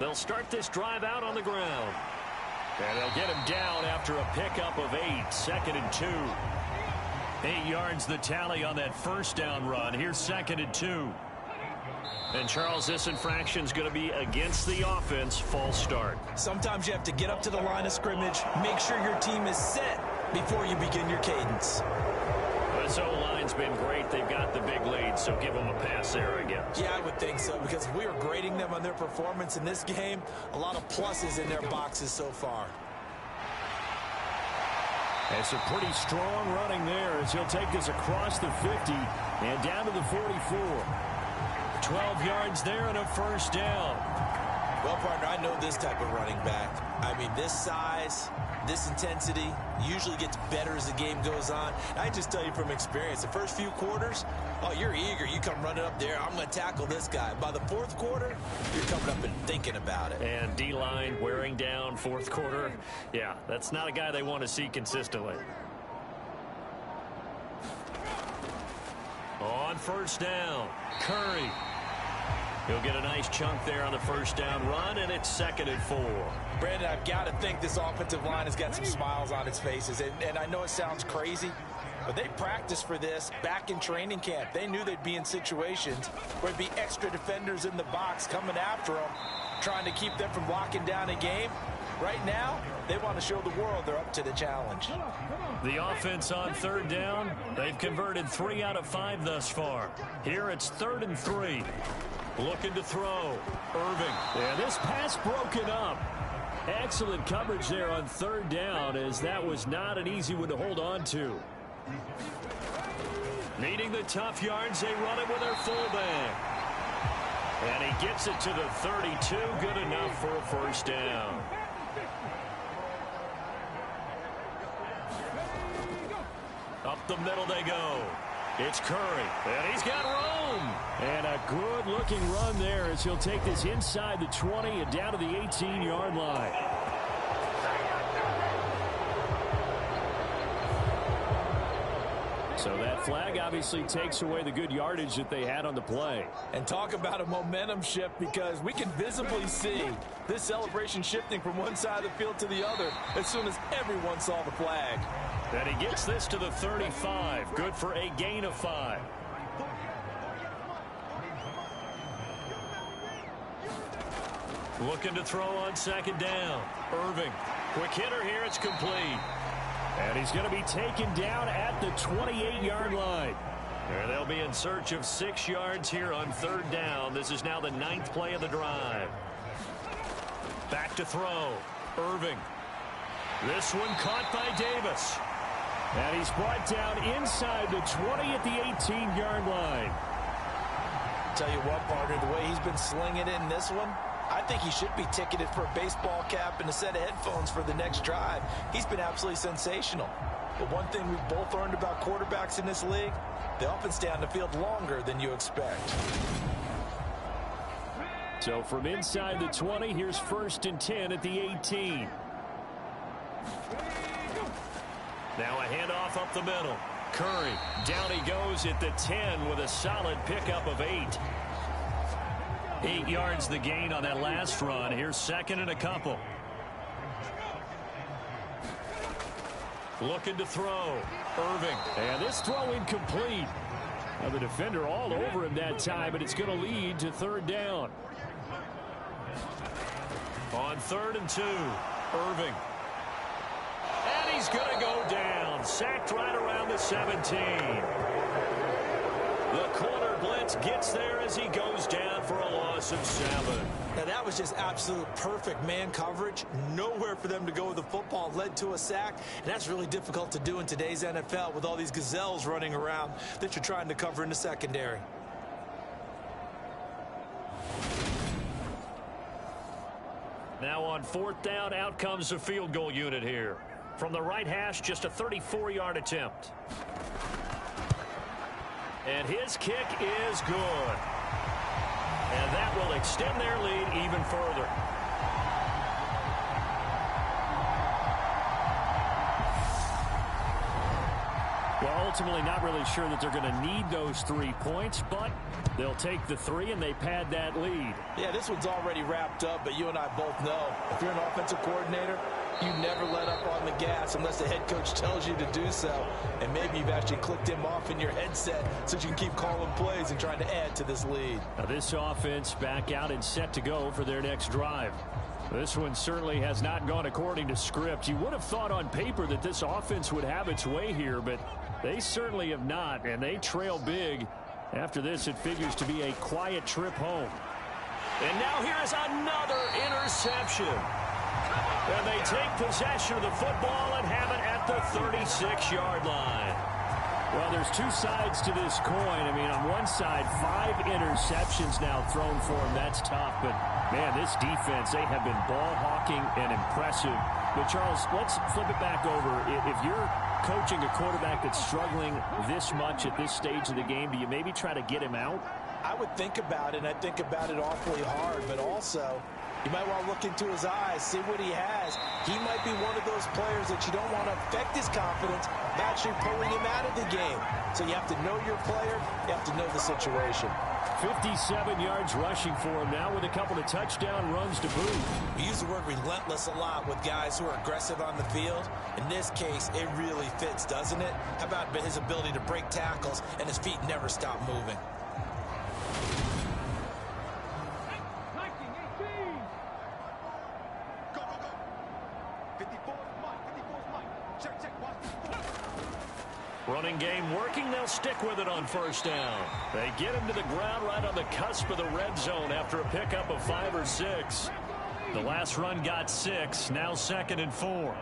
They'll start this drive out on the ground. And they'll get him down after a pickup of 8, 2nd and 2. 8 yards the tally on that 1st down run. Here's 2nd and 2. And, Charles, this infraction is going to be against the offense. False start. Sometimes you have to get up to the line of scrimmage, make sure your team is set before you begin your cadence. This O-line's been great. They've got the big lead, so give them a pass there, I guess. Yeah, I would think so, because we are grading them on their performance in this game. A lot of pluses in their boxes so far. It's a pretty strong running there as he'll take this across the 50 and down to the 44. 12 yards there and a 1st down. Well, partner, I know this type of running back. I mean, this size, this intensity usually gets better as the game goes on. I just tell you from experience, the first few quarters, oh, you're eager. You come running up there, I'm going to tackle this guy. By the 4th quarter, you're coming up and thinking about it. And D-line wearing down 4th quarter. Yeah, that's not a guy they want to see consistently. On 1st down, Curry. He'll get a nice chunk there on the 1st down run, and it's 2nd and 4. Brandon, I've got to think this offensive line has got some smiles on its faces. And I know it sounds crazy, but they practiced for this back in training camp. They knew they'd be in situations where there'd be extra defenders in the box coming after them, trying to keep them from locking down a game. Right now, they want to show the world they're up to the challenge. The offense on 3rd down, they've converted 3 out of 5 thus far. Here it's 3rd and 3. Looking to throw. Irving. Yeah, this pass broken up. Excellent coverage there on 3rd down, as that was not an easy one to hold on to. Needing the tough yards, they run it with their fullback. And he gets it to the 32. Good enough for a 1st down. Up the middle they go. It's Curry, and he's got room. And a good-looking run there as he'll take this inside the 20 and down to the 18-yard line. So that flag obviously takes away the good yardage that they had on the play. And talk about a momentum shift, because we can visibly see this celebration shifting from one side of the field to the other as soon as everyone saw the flag. And he gets this to the 35. Good for a gain of 5. Looking to throw on second down. Irving. Quick hitter here. It's complete. And he's going to be taken down at the 28-yard line. And they'll be in search of 6 yards here on third down. This is now the 9th play of the drive. Back to throw. Irving. This one caught by Davis. And he's brought down inside the 20 at the 18-yard line. Tell you what, partner, the way he's been slinging it in this one, I think he should be ticketed for a baseball cap and a set of headphones for the next drive. He's been absolutely sensational. But one thing we've both learned about quarterbacks in this league, they often stay on the field longer than you expect. So from inside the 20, here's 1st and 10 at the 18. Now a handoff up the middle. Curry, down he goes at the 10 with a solid pickup of 8. 8 yards the gain on that last run. Here's 2nd and a couple. Looking to throw. Irving. And this throw incomplete. Now the defender all over him that time, but it's going to lead to 3rd down. On 3rd and 2. Irving. And he's going to go down. Sacked right around the 17. The corner blitz gets there as he goes down for a loss of 7. Now that was just absolute perfect man coverage. Nowhere for them to go with the football. Led to a sack. And that's really difficult to do in today's NFL with all these gazelles running around that you're trying to cover in the secondary. Now on 4th down, out comes the field goal unit here. From the right hash, just a 34-yard attempt. And his kick is good. And that will extend their lead even further. Well, ultimately not really sure that they're going to need those 3 points, but they'll take the 3 and they pad that lead. Yeah, this one's already wrapped up, but you and I both know if you're an offensive coordinator, you never let up on the gas unless the head coach tells you to do so. And maybe you've actually clicked him off in your headset so you can keep calling plays and trying to add to this lead. Now this offense back out and set to go for their next drive. This one certainly has not gone according to script. You would have thought on paper that this offense would have its way here, but they certainly have not, and they trail big. After this, it figures to be a quiet trip home. And now here is another interception. And they take possession of the football and have it at the 36-yard line. Well, there's 2 sides to this coin. I mean, on one side, 5 interceptions now thrown for him. That's tough. But, man, this defense, they have been ball hawking and impressive. But, Charles, let's flip it back over. If you're coaching a quarterback that's struggling this much at this stage of the game, do you maybe try to get him out? I would think about it, and I think about it awfully hard, but also you might want to look into his eyes, see what he has. He might be one of those players that you don't want to affect his confidence by actually pulling him out of the game. So you have to know your player. You have to know the situation. 57 yards rushing for him now with a couple of touchdown runs to boot. We use the word relentless a lot with guys who are aggressive on the field. In this case, it really fits, doesn't it? How about his ability to break tackles and his feet never stop moving? Running game working. They'll stick with it on 1st down. They get him to the ground right on the cusp of the red zone after a pickup of 5 or 6. The last run got 6. Now 2nd and 4.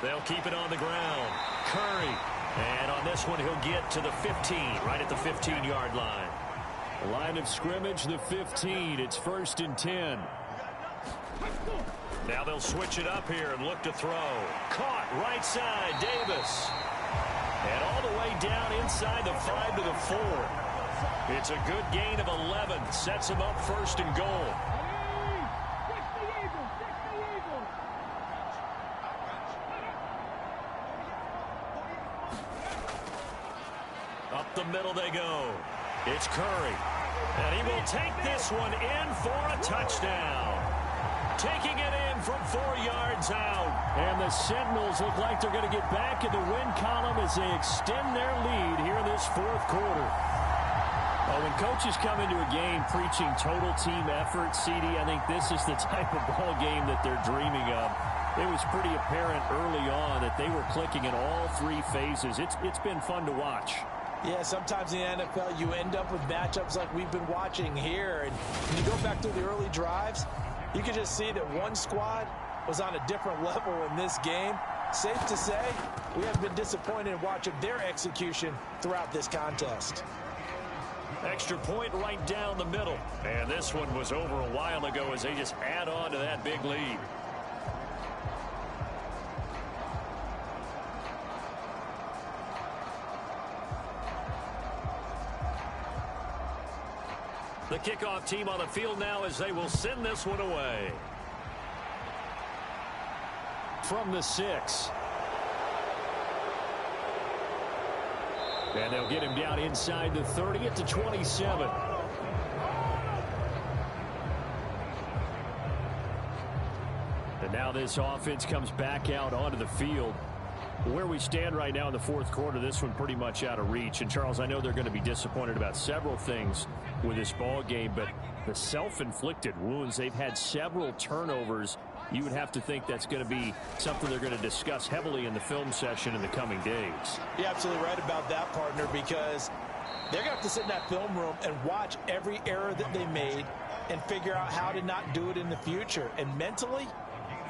They'll keep it on the ground. Curry. And on this one, he'll get to the 15, right at the 15-yard line. Line of scrimmage, the 15. It's 1st and 10. Now they'll switch it up here and look to throw. Caught right side, Davis. And all the way down inside the 5 to the 4. It's a good gain of 11. Sets him up 1st and goal. Up the middle they go. It's Curry. And he will take this one in for a touchdown. Taking it in from 4 yards out. And the Sentinels look like they're going to get back in the win column as they extend their lead here in this fourth quarter. Well, when coaches come into a game preaching total team effort, CD, I think this is the type of ball game that they're dreaming of. It was pretty apparent early on that they were clicking in all three phases. It's been fun to watch. Yeah, sometimes in the NFL you end up with matchups like we've been watching here. And when you go back to the early drives, you can just see that one squad was on a different level in this game. Safe to say, we have been disappointed in watching their execution throughout this contest. Extra point right down the middle. And this one was over a while ago as they just add on to that big lead. The kickoff team on the field now as they will send this one away. From the 6. And they'll get him down inside the 30 at the 27. And now this offense comes back out onto the field. Where we stand right now in the fourth quarter, this one pretty much out of reach. And, Charles, I know they're going to be disappointed about several things with this ball game, but the self-inflicted wounds, they've had several turnovers. You would have to think that's going to be something they're going to discuss heavily in the film session in the coming days. You're absolutely right about that, partner, because they're going to have to sit in that film room and watch every error that they made and figure out how to not do it in the future. And mentally,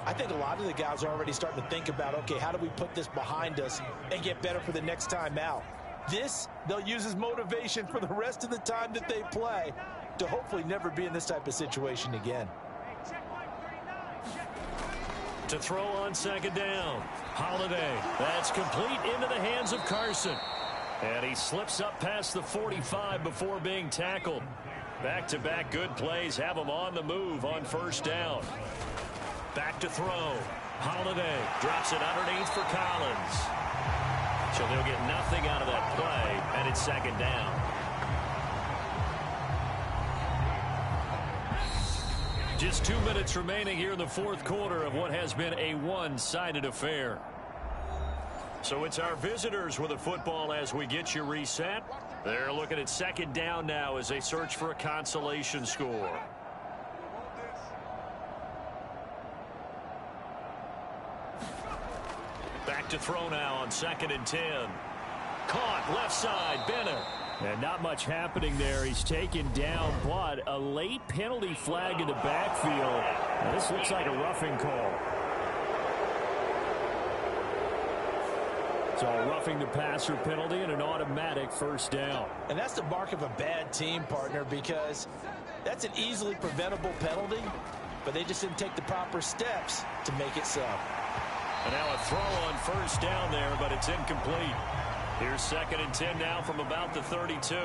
I think a lot of the guys are already starting to think about, okay, how do we put this behind us and get better for the next time out? This, they'll use as motivation for the rest of the time that they play to hopefully never be in this type of situation again. To throw on second down. Holiday. That's complete into the hands of Carson. And he slips up past the 45 before being tackled. Back-to-back good plays have him on the move on first down. Back to throw. Holiday drops it underneath for Collins. So they'll get nothing out of that play, and it's second down. Just 2 minutes remaining here in the fourth quarter of what has been a one-sided affair. So it's our visitors with the football as we get you reset. They're looking at second down now as they search for a consolation score. Back to throw now on 2nd and 10. Caught left side, Bennett. And not much happening there. He's taken down, but a late penalty flag in the backfield. Now, this looks like a roughing call. So a roughing the passer penalty and an automatic first down. And that's the mark of a bad team, partner, because that's an easily preventable penalty, but they just didn't take the proper steps to make it so. And now a throw on first down there, but it's incomplete. Here's 2nd and 10 now from about the 32.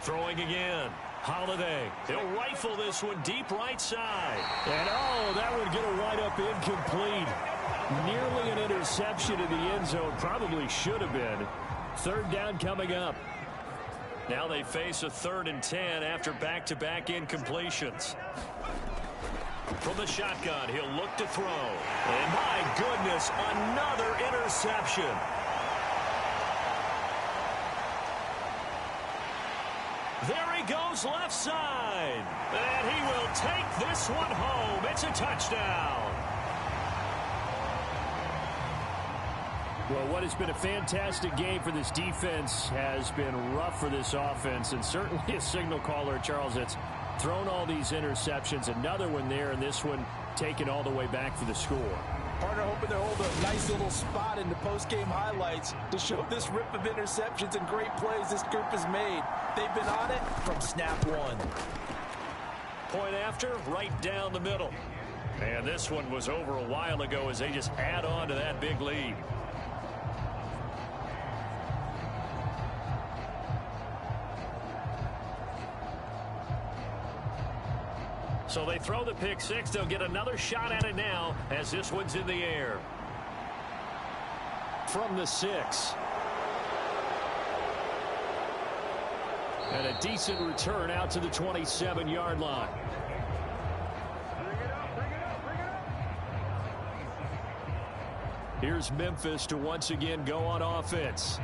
Throwing again. Holiday. He'll rifle this one deep right side. And, oh, that would get a wide-up incomplete. Nearly an interception in the end zone. Probably should have been. Third down coming up. Now they face a 3rd and 10 after back-to-back incompletions. From the shotgun, he'll look to throw. And my goodness, another interception. There he goes left side. And he will take this one home. It's a touchdown. Well, what has been a fantastic game for this defense has been rough for this offense, and certainly a signal caller, Charles, that's thrown all these interceptions. Another one there, and this one taken all the way back for the score. Partner hoping to hold a nice little spot in the post-game highlights to show this rip of interceptions and great plays this group has made. They've been on it from snap one. Point after, right down the middle. And this one was over a while ago as they just add on to that big lead. So they throw the pick six. They'll get another shot at it now as this one's in the air. from the 6. And a decent return out to the 27-yard line. Here's Memphis to once again go on offense.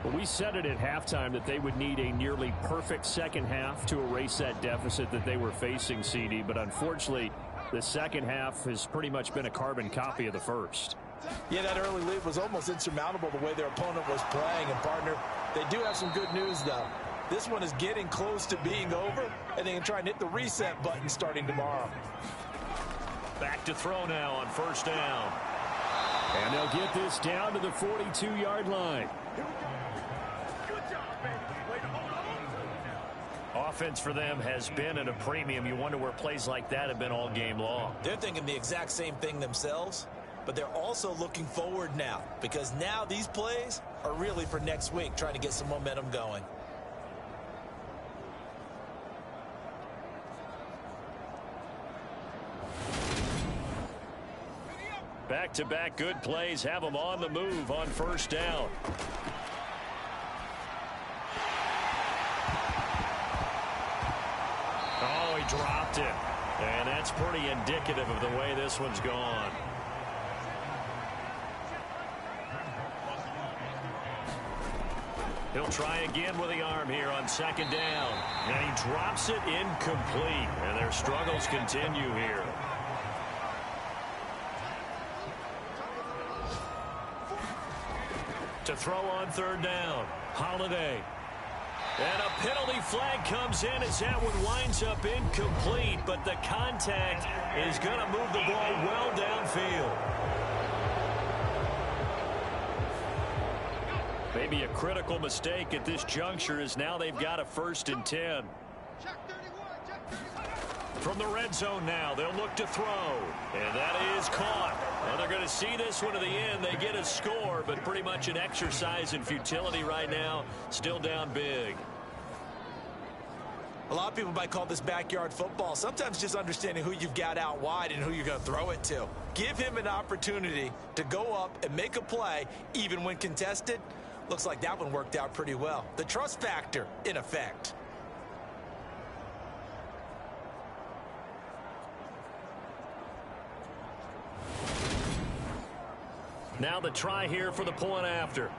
Well, we said it at halftime that they would need a nearly perfect second half to erase that deficit that they were facing, CD. But unfortunately, the second half has pretty much been a carbon copy of the first. Yeah, that early lead was almost insurmountable the way their opponent was playing. And, partner, they do have some good news, though. This one is getting close to being over, and they can try and hit the reset button starting tomorrow. Back to throw now on first down. And they'll get this down to the 42-yard line. Offense for them has been at a premium. You wonder where plays like that have been all game long. They're thinking the exact same thing themselves, but they're also looking forward now because now these plays are really for next week, trying to get some momentum going. Back-to-back good plays have them on the move on first down. Oh, he dropped it. And that's pretty indicative of the way this one's gone. He'll try again with the arm here on second down. And he drops it incomplete. And their struggles continue here. To throw on third down, Holiday. And a penalty flag comes in as that one winds up incomplete, but the contact is going to move the ball well downfield. Maybe a critical mistake at this juncture as now they've got a 1st and 10. From the red zone now, they'll look to throw. And that is caught. Well, they're going to see this one to the end. They get a score, but pretty much an exercise in futility right now. Still down big. A lot of people might call this backyard football. Sometimes just understanding who you've got out wide and who you're going to throw it to. Give him an opportunity to go up and make a play, even when contested. Looks like that one worked out pretty well. The trust factor, in effect. Now the try here for the point after.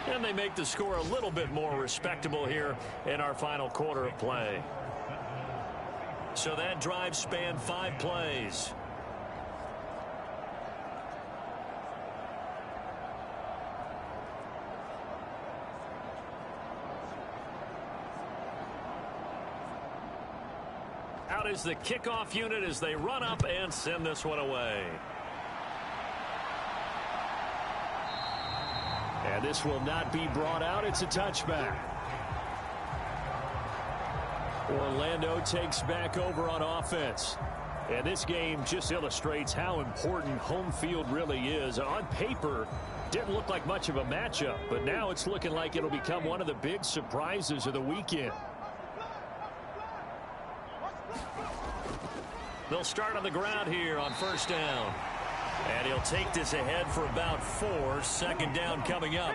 And they make the score a little bit more respectable here in our final quarter of play. So that drive spanned 5 plays. Out is the kickoff unit as they run up and send this one away. And this will not be brought out. It's a touchback. Orlando takes back over on offense. And this game just illustrates how important home field really is. On paper, didn't look like much of a matchup, but now it's looking like it'll become one of the big surprises of the weekend. They'll start on the ground here on first down. And he'll take this ahead for about 4. Second down coming up.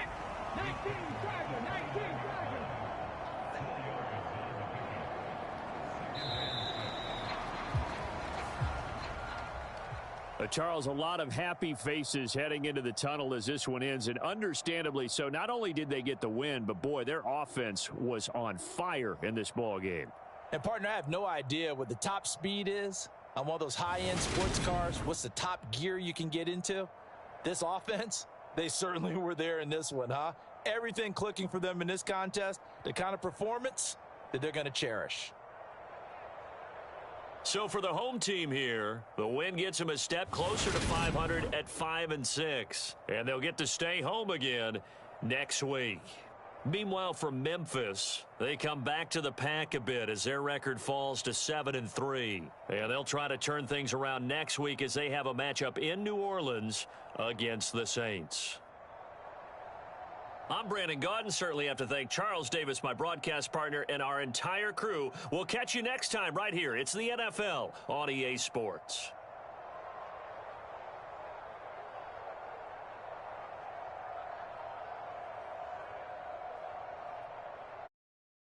Charles, a lot of happy faces heading into the tunnel as this one ends, and understandably so. Not only did they get the win, but boy, their offense was on fire in this ball game. And partner, I have no idea what the top speed is on one of those high-end sports cars. What's the top gear you can get into? This offense, they certainly were there in this one, huh? Everything clicking for them in this contest, the kind of performance that they're going to cherish. So for the home team here, the win gets them a step closer to 500 at 5-6. And they'll get to stay home again next week. Meanwhile, for Memphis, they come back to the pack a bit as their record falls to 7-3. And they'll try to turn things around next week as they have a matchup in New Orleans against the Saints. I'm Brandon Gaudin. Certainly have to thank Charles Davis, my broadcast partner, and our entire crew. We'll catch you next time right here. It's the NFL on EA Sports.